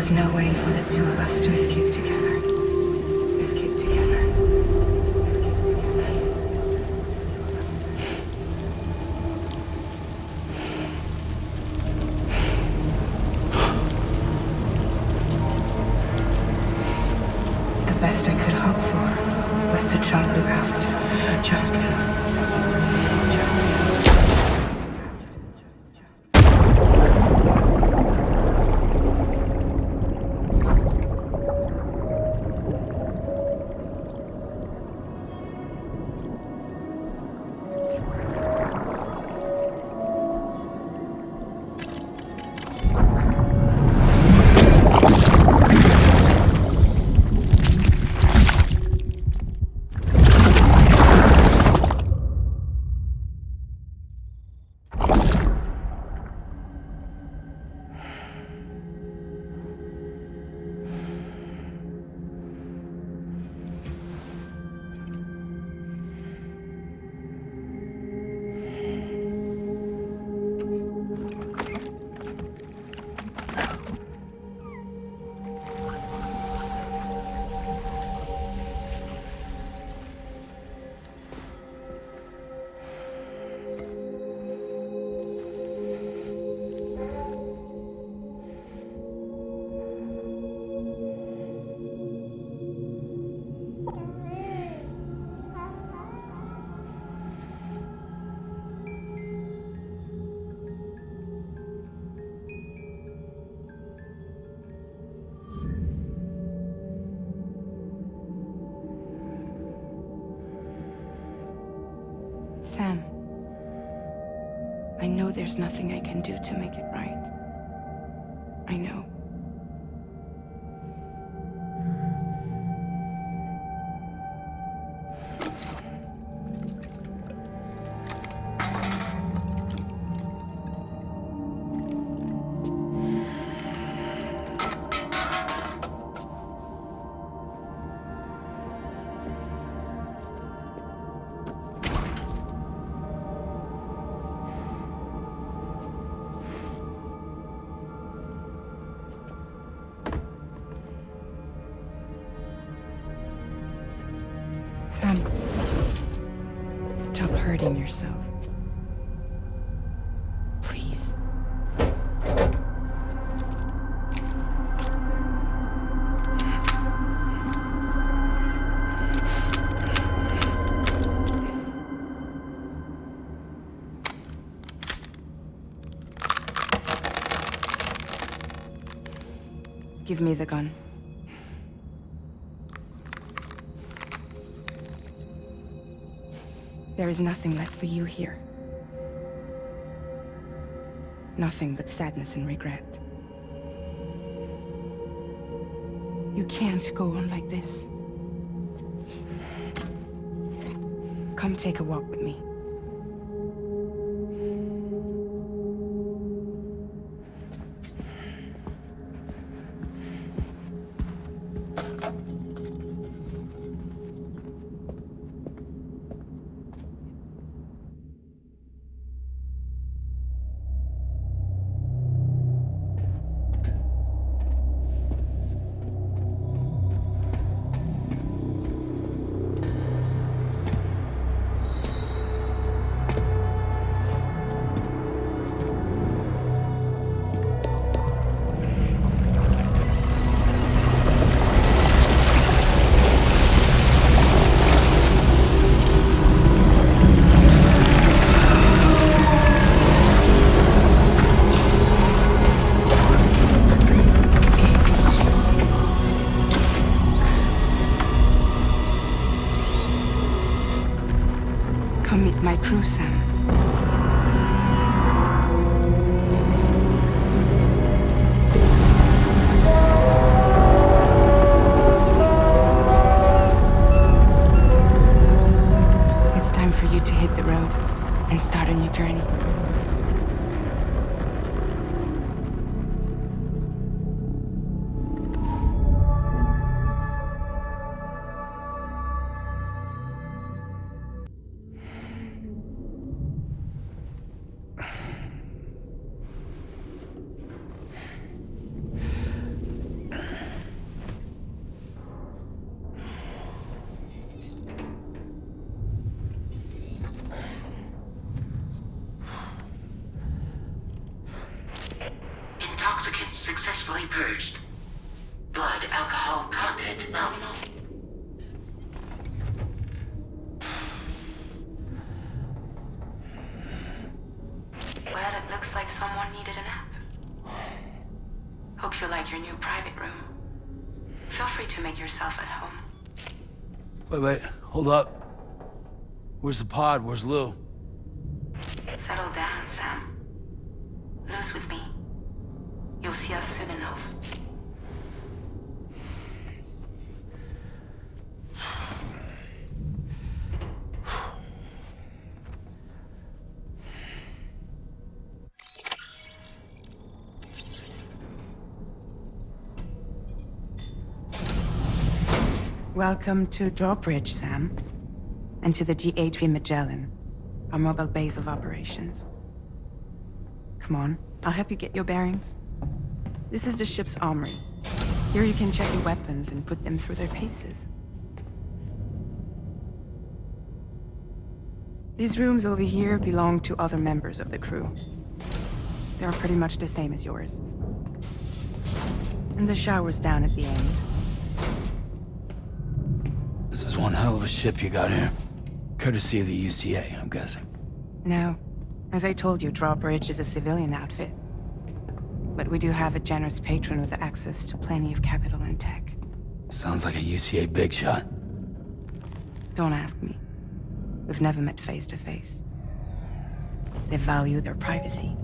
was no way for the two of us to escape together. Escape together. The best I could hope for was to try to live out. Just live. Sam, I know there's nothing I can do to make it right. I know. Sam, stop hurting yourself. Please. Give me the gun. There is nothing left for you here. Nothing but sadness and regret. You can't go on like this. Come take a walk with me. Come meet my crew, Sam. It's time for you to hit the road and start a new journey. successfully purged. Blood alcohol content nominal. Well, it looks like someone needed a nap. Hope you like your new private room. Feel free to make yourself at home. Wait, hold up. Where's the pod? Where's Lou? Settle down, Sam. Lou's with me. You'll see us soon enough. Welcome to Drawbridge, Sam. And to the GHV Magellan, our mobile base of operations. Come on, I'll help you get your bearings. This is the ship's armory. Here you can check your weapons and put them through their paces. These rooms over here belong to other members of the crew. They are pretty much the same as yours. And the shower's down at the end. This is one hell of a ship you got here. Courtesy of the UCA, I'm guessing. No. As I told you, Drawbridge is a civilian outfit. But we do have a generous patron with access to plenty of capital and tech. Sounds like a UCA big shot. Don't ask me. We've never met face to face. They value their privacy.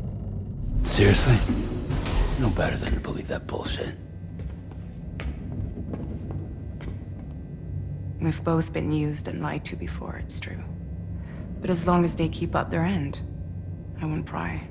Seriously? No better than to believe that bullshit. We've both been used and lied to before, it's true. But as long as they keep up their end, I won't pry.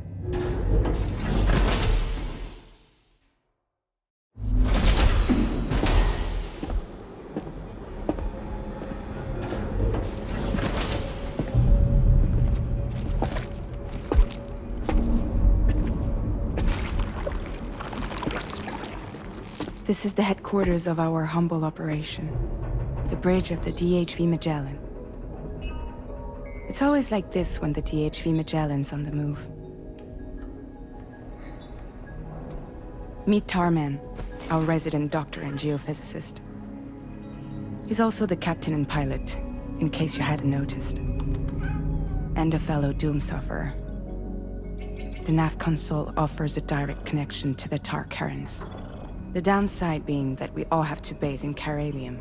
This is the headquarters of our humble operation. The bridge of the DHV Magellan. It's always like this when the DHV Magellan's on the move. Meet Tarman, our resident doctor and geophysicist. He's also the captain and pilot, in case you hadn't noticed. And a fellow doom sufferer. The nav console offers a direct connection to the Tar currents. The downside being that we all have to bathe in Caralium.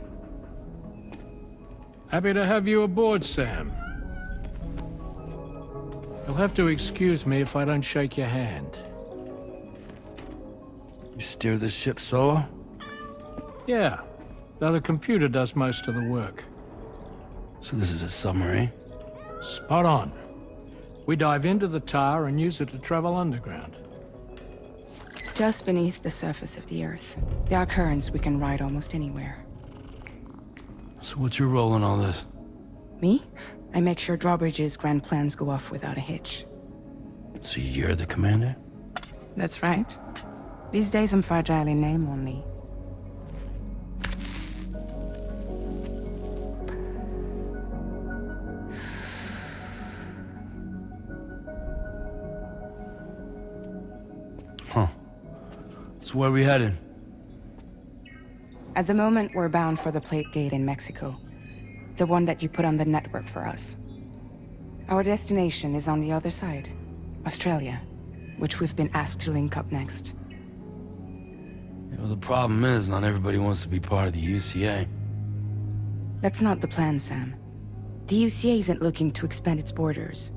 Happy to have you aboard, Sam. You'll have to excuse me if I don't shake your hand. You steer this ship solo? Yeah, though the computer does most of the work. So this is a submarine? Spot on. We dive into the tar and use it to travel underground. Just beneath the surface of the Earth, there are currents we can ride almost anywhere. So what's your role in all this? Me? I make sure Drawbridge's grand plans go off without a hitch. So you're the commander? That's right. These days I'm fragile in name only. Huh. So where are we headed? At the moment, we're bound for the Plate Gate in Mexico. The one that you put on the network for us. Our destination is on the other side, Australia, which we've been asked to link up next. You know, the problem is, not everybody wants to be part of the UCA. That's not the plan, Sam. The UCA isn't looking to expand its borders.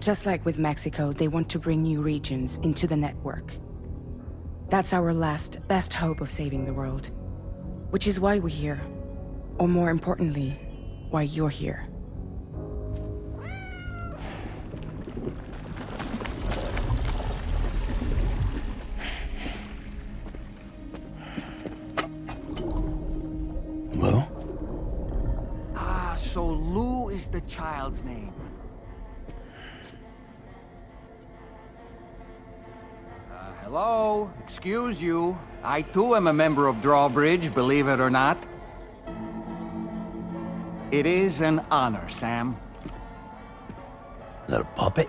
Just like with Mexico, they want to bring new regions into the network. That's our last, best hope of saving the world. Which is why we're here. Or more importantly, why you're here. Well? Ah, so Lou is the child's name. Hello? Excuse you. I too am a member of Drawbridge, believe it or not. It is an honor, Sam. Is that a puppet?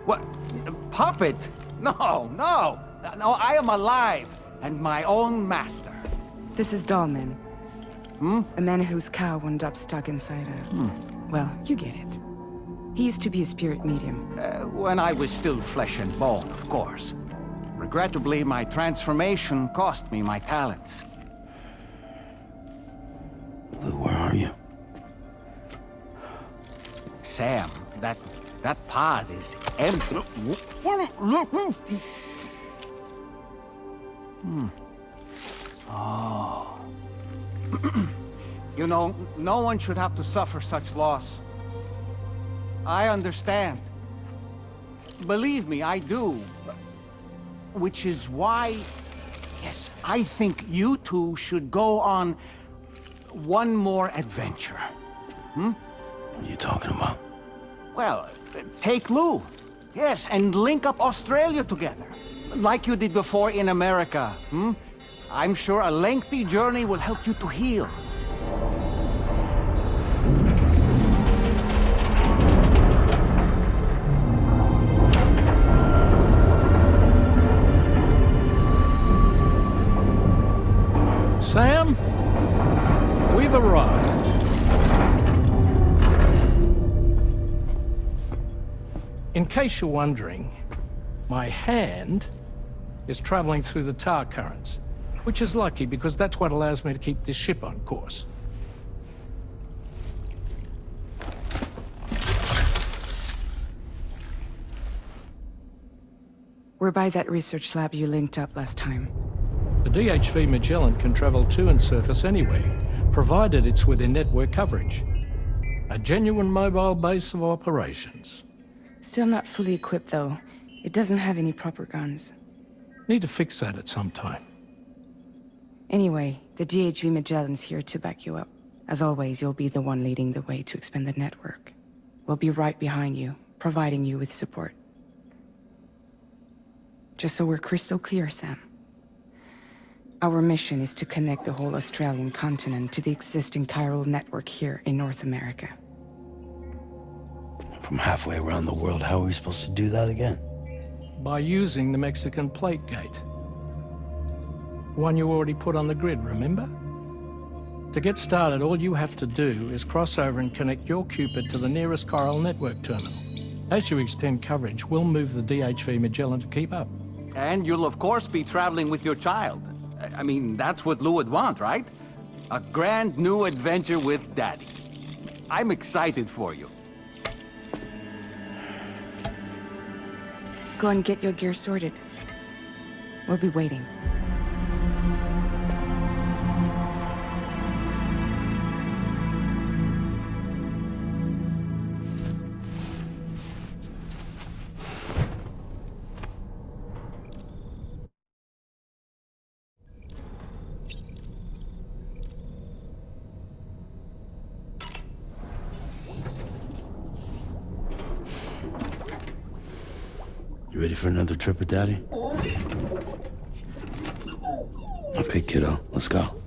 What? Puppet? No, no! No, I am alive. and my own master. This is Dahlman. A man whose cow wound up stuck inside a... Well, you get it. He used to be a spirit medium. When I was still flesh and bone, of course. Regrettably, my transformation cost me my talents. Lou, where are you? Sam, that pod is empty. Oh. You know, no one should have to suffer such loss. I understand. Believe me, I do. Which is why, yes, I think you two should go on one more adventure. What are you talking about? Well, take Lou. Yes, and link up Australia together. Like you did before in America. I'm sure a lengthy journey will help you to heal. Sam, we've arrived. In case you're wondering, my hand is traveling through the tar currents, which is lucky because that's what allows me to keep this ship on course. We're by that research lab you linked up last time. The DHV Magellan can travel to and surface anywhere, provided it's within network coverage. A genuine mobile base of operations. Still not fully equipped, though. It doesn't have any proper guns. Need to fix that at some time. Anyway, the DHV Magellan's here to back you up. As always, you'll be the one leading the way to expand the network. We'll be right behind you, providing you with support. Just so we're crystal clear, Sam. Our mission is to connect the whole Australian continent to the existing chiral network here in North America. From halfway around the world, how are we supposed to do that again? By using the Mexican plate gate. One you already put on the grid, remember? To get started, all you have to do is cross over and connect your Cupid to the nearest chiral network terminal. As you extend coverage, we'll move the DHV Magellan to keep up. And you'll of course be traveling with your child. I mean, that's what Lou would want, right? A grand new adventure with Daddy. I'm excited for you. Go and get your gear sorted. We'll be waiting. You ready for another trip with Daddy? Okay, kiddo, let's go.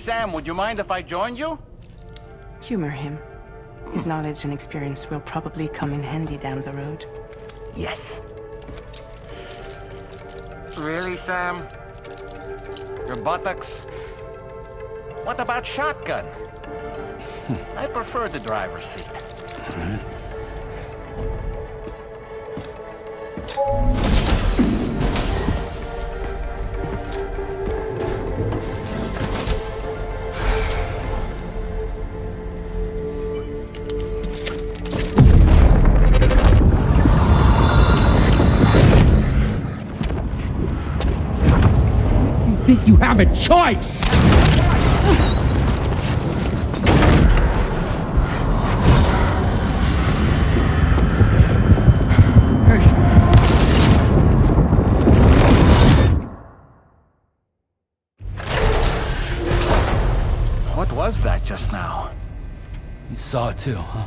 Sam, would you mind if I joined you? Humor him. His knowledge and experience will probably come in handy down the road. Yes. Really, Sam? Your buttocks? What about shotgun? I prefer the driver's seat. Think you have a choice! What was that just now? You saw it too, huh?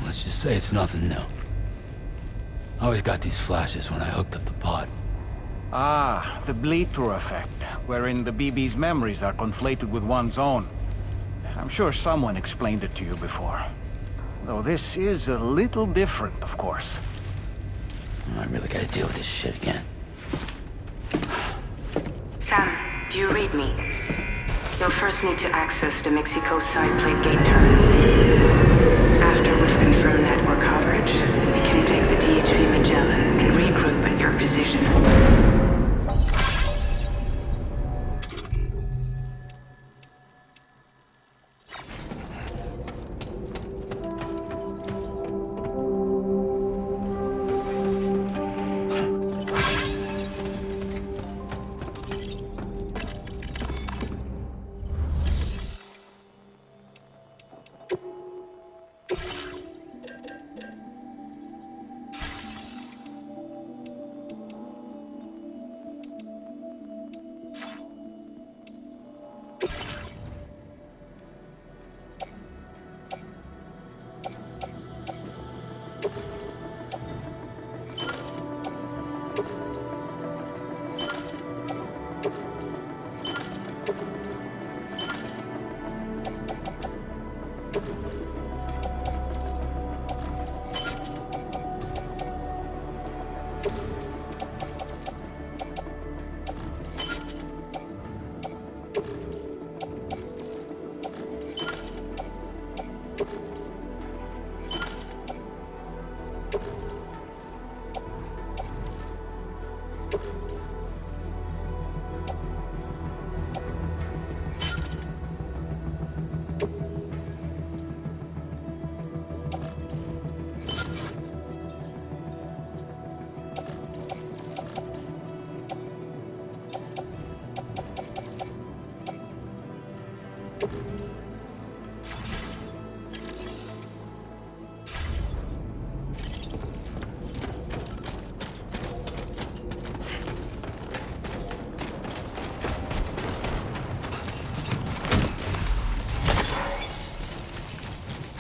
Let's just say it's nothing new. I always got these flashes when I hooked up the pod. Ah, the bleed-through effect, wherein the BB's memories are conflated with one's own. I'm sure someone explained it to you before. Though this is a little different, of course. I really gotta deal with this shit again. Sam, do you read me? You'll first need to access the Mexico side plate gate terminal. After we've confirmed network coverage, we can take the DHV Magellan and regroup at your position.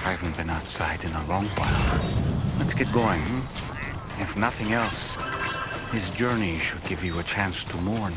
I haven't been outside in a long while. Let's get going, If nothing else, his journey should give you a chance to mourn.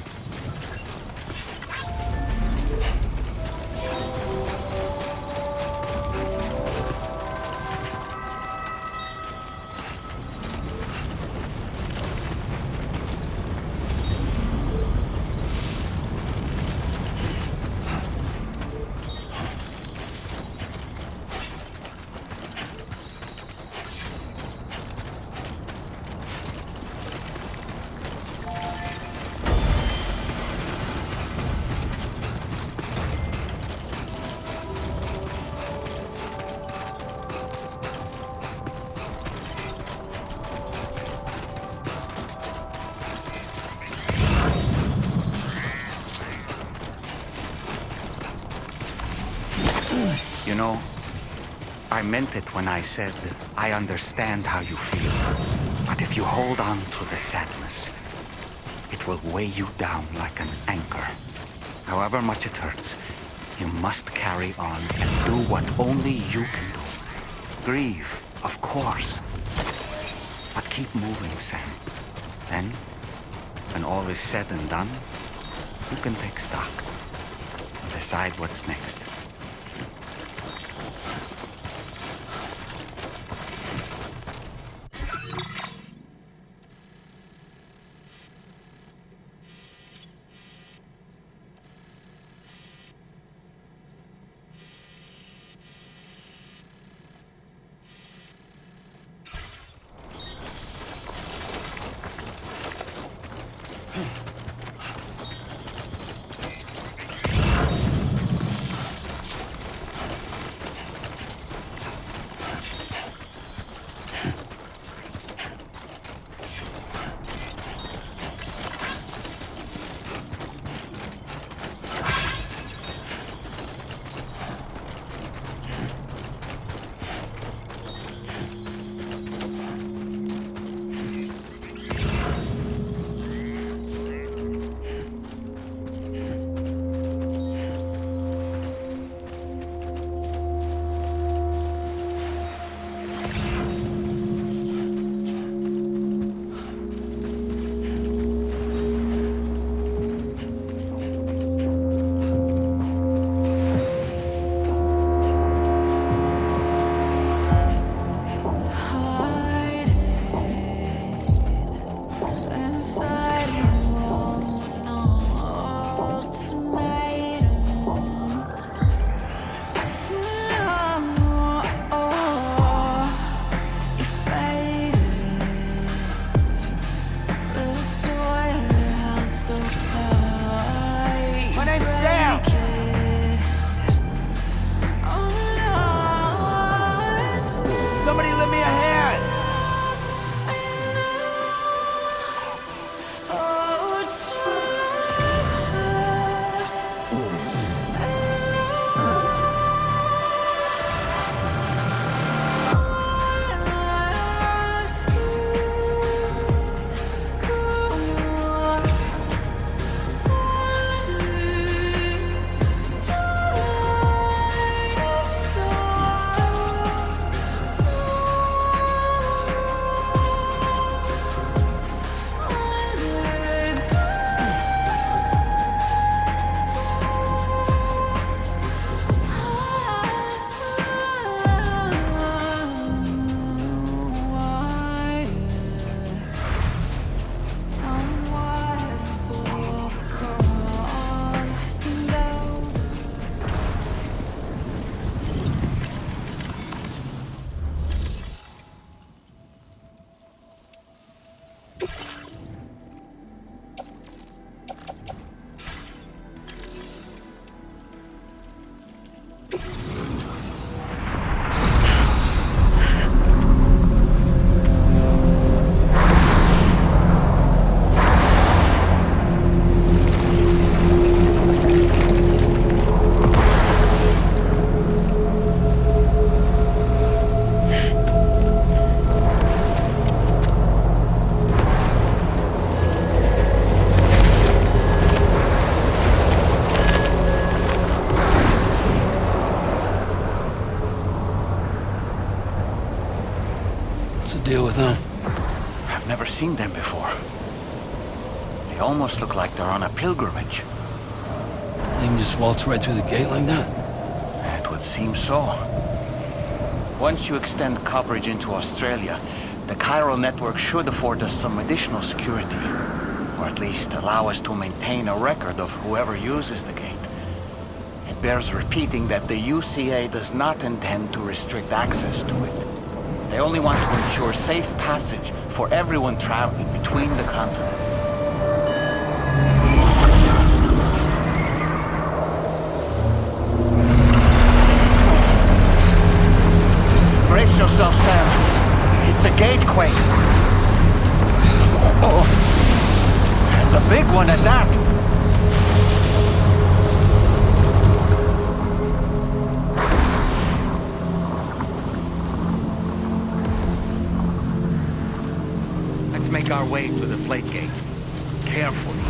You know, I meant it when I said I understand how you feel. But if you hold on to the sadness, it will weigh you down like an anchor. However much it hurts, you must carry on and do what only you can do. Grieve, of course. But keep moving, Sam. Then, when all is said and done, You can take stock and decide what's next. Somebody lend me a hand! Deal with them. I've never seen them before. They almost look like they're on a pilgrimage. They can just waltz right through the gate like that? It would seem so. Once you extend coverage into Australia, the chiral network should afford us some additional security. Or at least allow us to maintain a record of whoever uses the gate. It bears repeating that the UCA does not intend to restrict access to it. They only want to ensure safe passage for everyone traveling between the continents. Brace yourself, Sam. It's a gatequake. Oh, and a big one at that. Make our way to the plate gate. Carefully.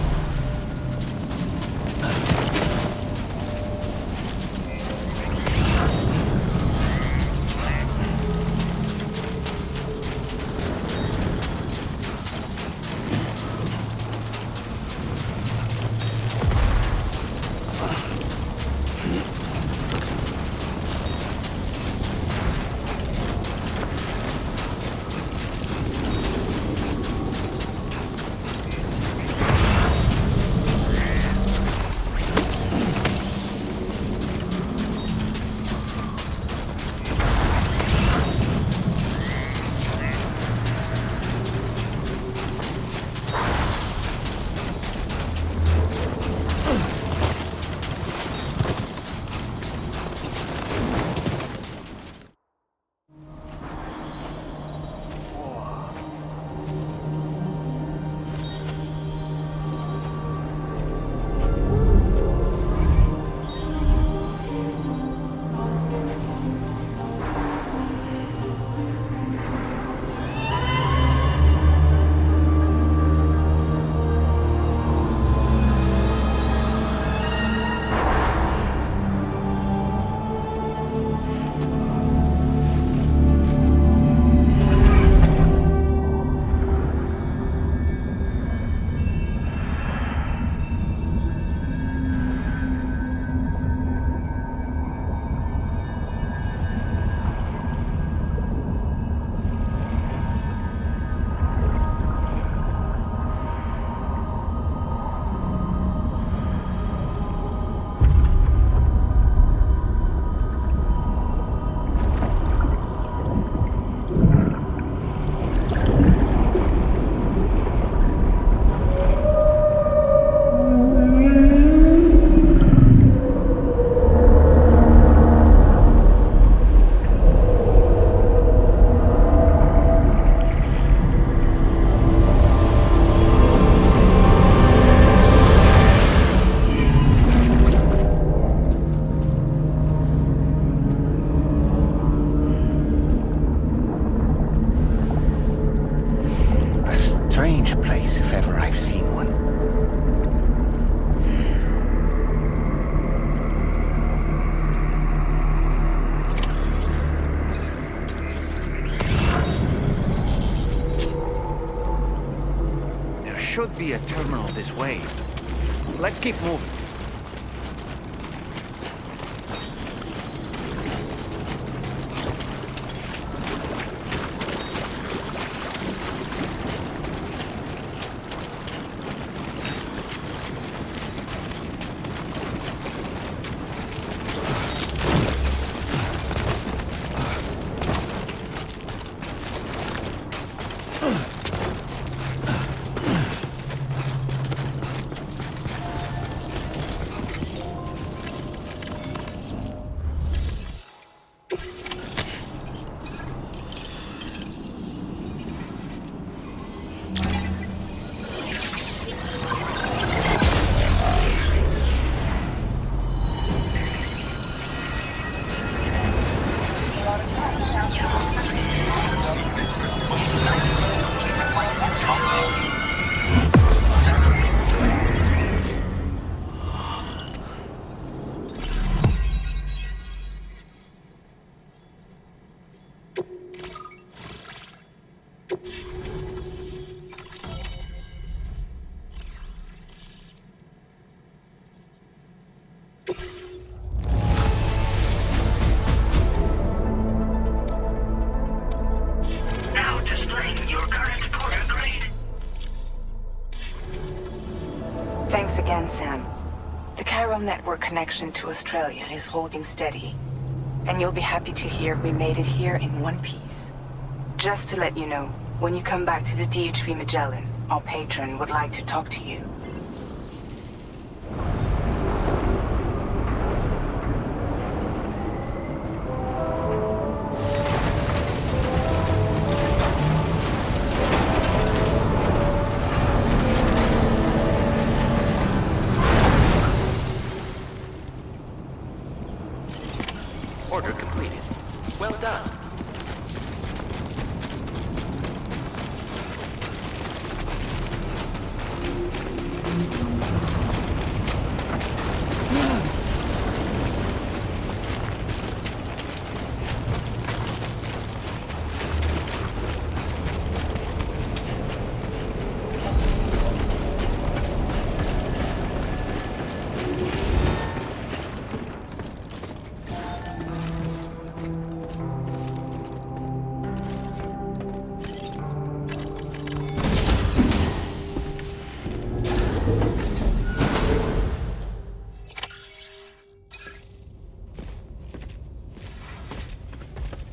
strange place if ever I've seen one. There should be a terminal this way. Let's keep moving. Now displaying your current porter grade. Thanks again, Sam. The chiral network connection to Australia is holding steady. And you'll be happy to hear we made it here in one piece. Just to let you know, when you come back to the DHV Magellan, our patron would like to talk to you. Order completed. Well done.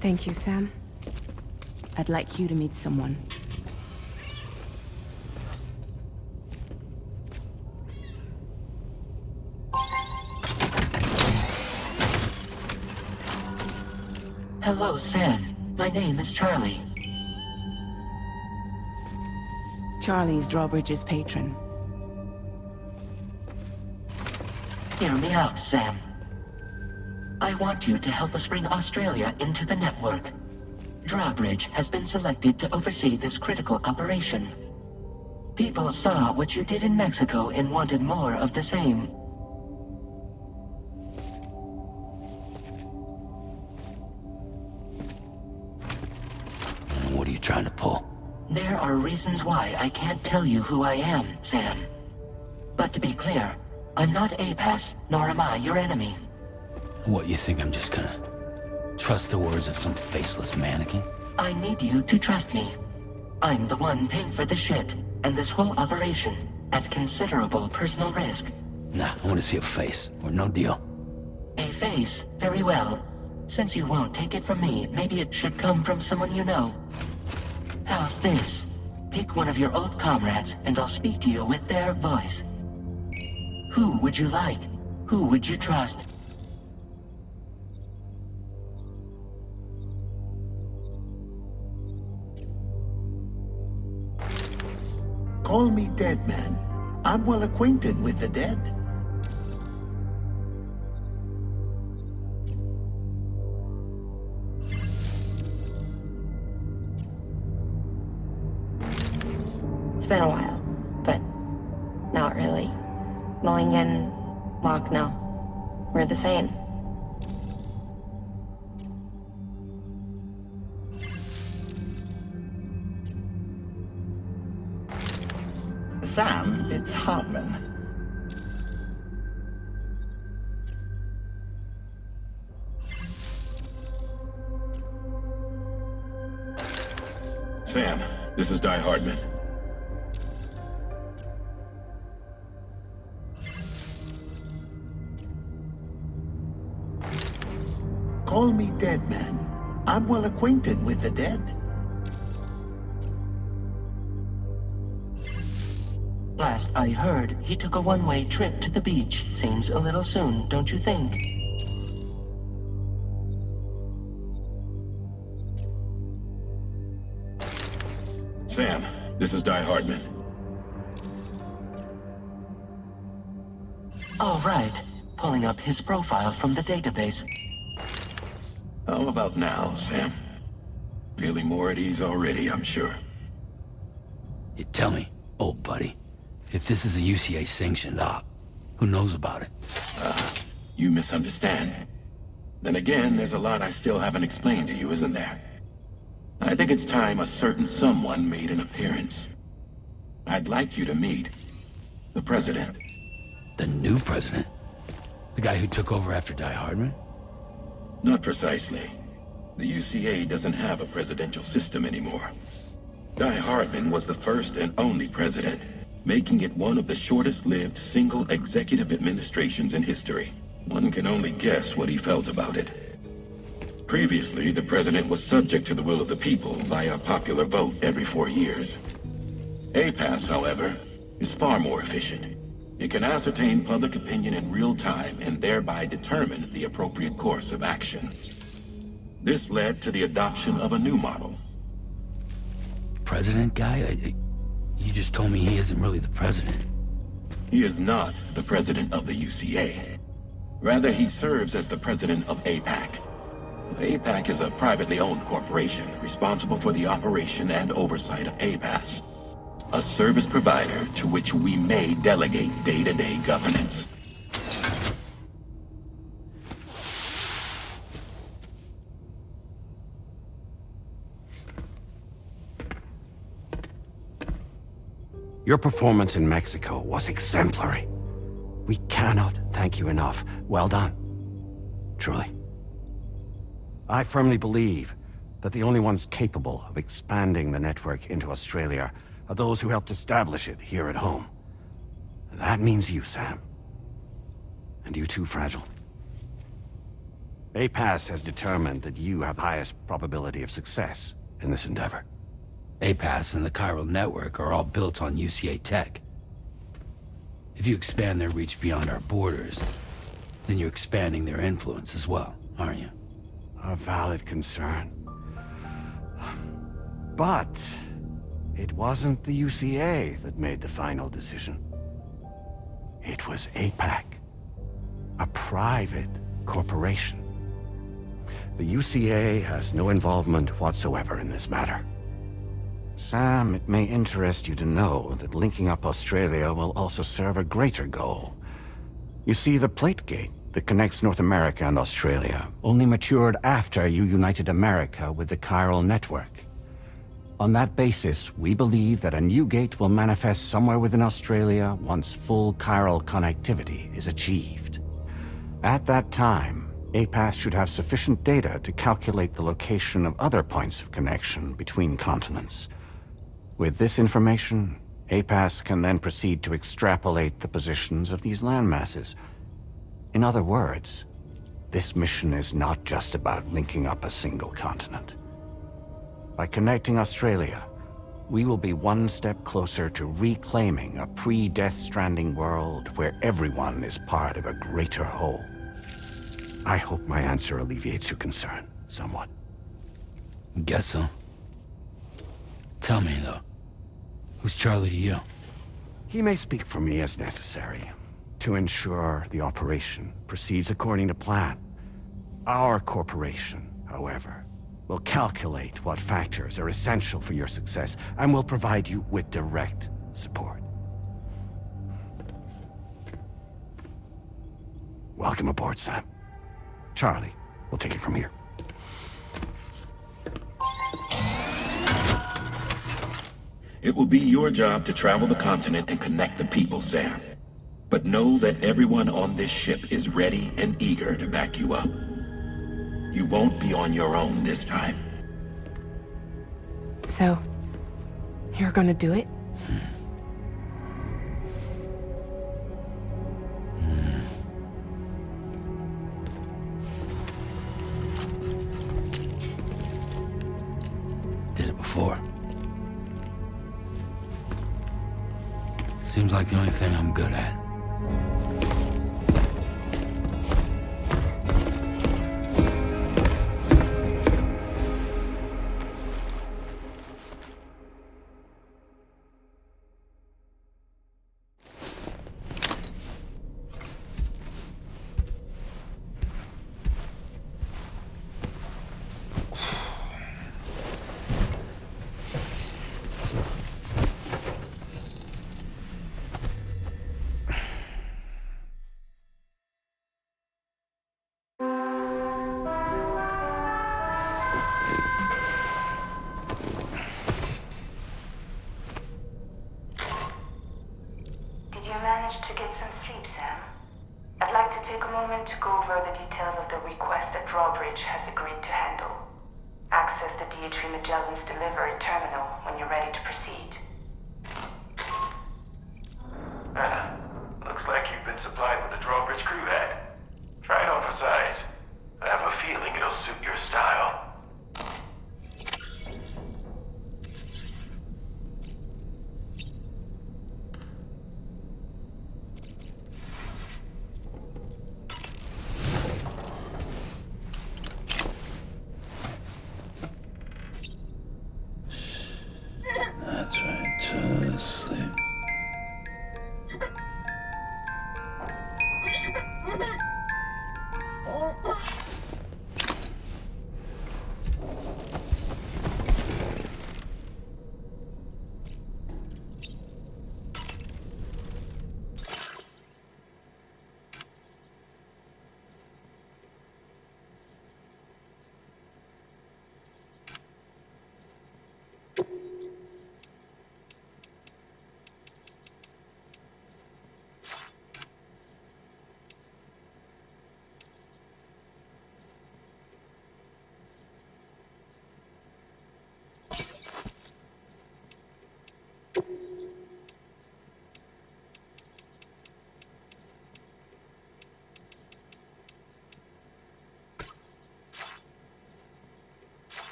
Thank you, Sam. I'd like you to meet someone. Hello, Sam. My name is Charlie. Charlie's Drawbridge's patron. Hear me out, Sam. I want you to help us bring Australia into the network. Drawbridge has been selected to oversee this critical operation. People saw what you did in Mexico and wanted more of the same. What are you trying to pull? There are reasons why I can't tell you who I am, Sam. But to be clear, I'm not APAS, nor am I your enemy. What, you think I'm just gonna trust the words of some faceless mannequin? I need you to trust me. I'm the one paying for the ship and this whole operation at considerable personal risk. Nah, I want to see a face, or no deal. A face, very well. Since you won't take it from me, maybe it should come from someone you know. How's this? Pick one of your old comrades, and I'll speak to you with their voice. Who would you like? Who would you trust? Call me Dead Man. I'm well acquainted with the dead. It's been a while, but not really. Mulligan, Locke, no. We're the same. Sam, it's Hartman. Sam, this is Di Hardman. Call me dead man. I'm well acquainted with the dead. Last I heard, he took a one-way trip to the beach. Seems a little soon, don't you think? Sam, this is Di Hardman. All right. Pulling up his profile from the database. How about now, Sam? Feeling more at ease already, I'm sure. You tell me, old buddy, if this is a UCA-sanctioned op, who knows about it? You misunderstand. Then again, there's a lot I still haven't explained to you, isn't there? I think it's time a certain someone made an appearance. I'd like you to meet the president. The new president? The guy who took over after Di Hardman? Not precisely. The UCA doesn't have a presidential system anymore. Di Hardman was the first and only president, making it one of the shortest-lived single executive administrations in history. One can only guess what he felt about it. Previously, the president was subject to the will of the people via popular vote every 4 years. APAS, however, is far more efficient. It can ascertain public opinion in real time and thereby determine the appropriate course of action. This led to the adoption of a new model. President guy? You just told me he isn't really the president. He is not the president of the UCA. Rather, he serves as the president of APAC. APAC is a privately owned corporation responsible for the operation and oversight of APAS, a service provider to which we may delegate day-to-day governance. Your performance in Mexico was exemplary. We cannot thank you enough. Well done. Truly. I firmly believe that the only ones capable of expanding the network into Australia are those who helped establish it here at home. And that means you, Sam. And you too, Fragile. APAS has determined that you have the highest probability of success in this endeavor. APAS and the chiral network are all built on UCA tech. If you expand their reach beyond our borders, then you're expanding their influence as well, aren't you? A valid concern. But it wasn't the UCA that made the final decision. It was APAC, a private corporation. The UCA has no involvement whatsoever in this matter. Sam, it may interest you to know that linking up Australia will also serve a greater goal. You see, the plate gate that connects North America and Australia only matured after you united America with the chiral network. On that basis, we believe that a new gate will manifest somewhere within Australia once full chiral connectivity is achieved. At that time, APAS should have sufficient data to calculate the location of other points of connection between continents. With this information, APAS can then proceed to extrapolate the positions of these landmasses. In other words, this mission is not just about linking up a single continent. By connecting Australia, we will be one step closer to reclaiming a pre-Death Stranding world where everyone is part of a greater whole. I hope my answer alleviates your concern somewhat. Guess so. Tell me, though, who's Charlie to you? He may speak for me as necessary, to ensure the operation proceeds according to plan. Our corporation, however, will calculate what factors are essential for your success and will provide you with direct Welcome aboard, Sam. Charlie, we'll take it from here. It will be your job to travel the continent and connect the people, Sam. But know that everyone on this ship is ready and eager to back you up. You won't be on your own this time. So, you're gonna do it? Did it before. Seems like the only thing I'm good at. Did you manage to get some sleep, Sam? I'd like to take a moment to go over the details of the request that Drawbridge has agreed to handle. Access the DHV Magellan's delivery terminal when you're ready to proceed. Looks like you've been supplied with the Drawbridge crew hat. Try it on for size. I have a feeling it'll suit your style. That's right, to sleep.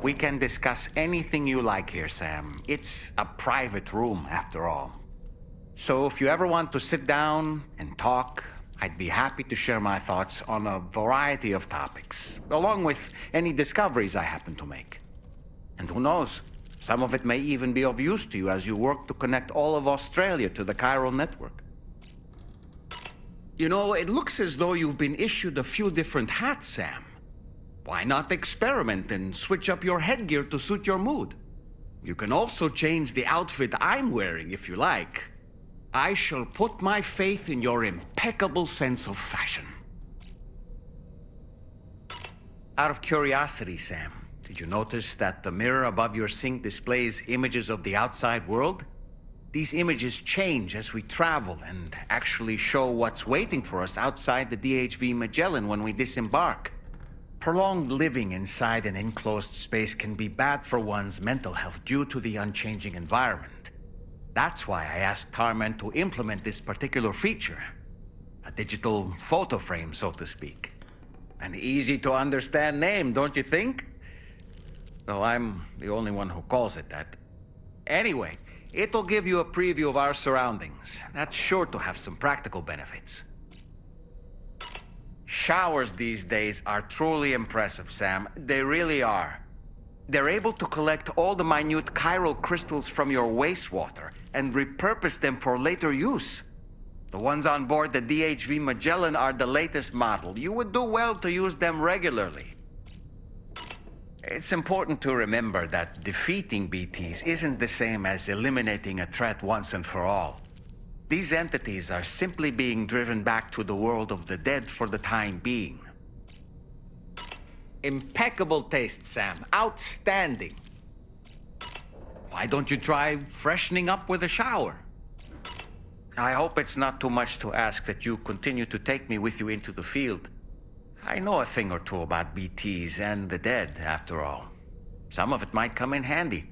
We can discuss anything you like here, Sam. It's a private room, after all. So if you ever want to sit down and talk, I'd be happy to share my thoughts on a variety of topics, along with any discoveries I happen to make. And who knows, some of it may even be of use to you as you work to connect all of Australia to the chiral network. You know, it looks as though you've been issued a few different hats, Sam. Why not experiment and switch up your headgear to suit your mood? You can also change the outfit I'm wearing if you like. I shall put my faith in your impeccable sense of fashion. Out of curiosity, Sam, did you notice that the mirror above your sink displays images of the outside world? These images change as we travel and actually show what's waiting for us outside the DHV Magellan when we disembark. Prolonged living inside an enclosed space can be bad for one's mental health due to the unchanging environment. That's why I asked Tarman to implement this particular feature. A digital photo frame, so to speak. An easy-to-understand name, don't you think? Though I'm the only one who calls it that. Anyway, it'll give you a preview of our surroundings. That's sure to have some practical benefits. Showers these days are truly impressive, Sam. They really are. They're able to collect all the minute chiral crystals from your wastewater and repurpose them for later use. The ones on board the DHV Magellan are the latest model. You would do well to use them regularly. It's important to remember that defeating BTs isn't the same as eliminating a threat once and for all. These entities are simply being driven back to the world of the dead for the time being. Impeccable taste, Sam. Outstanding. Why don't you try freshening up with a shower? I hope it's not too much to ask that you continue to take me with you into the field. I know a thing or two about BTs and the dead, after all. Some of it might come in handy.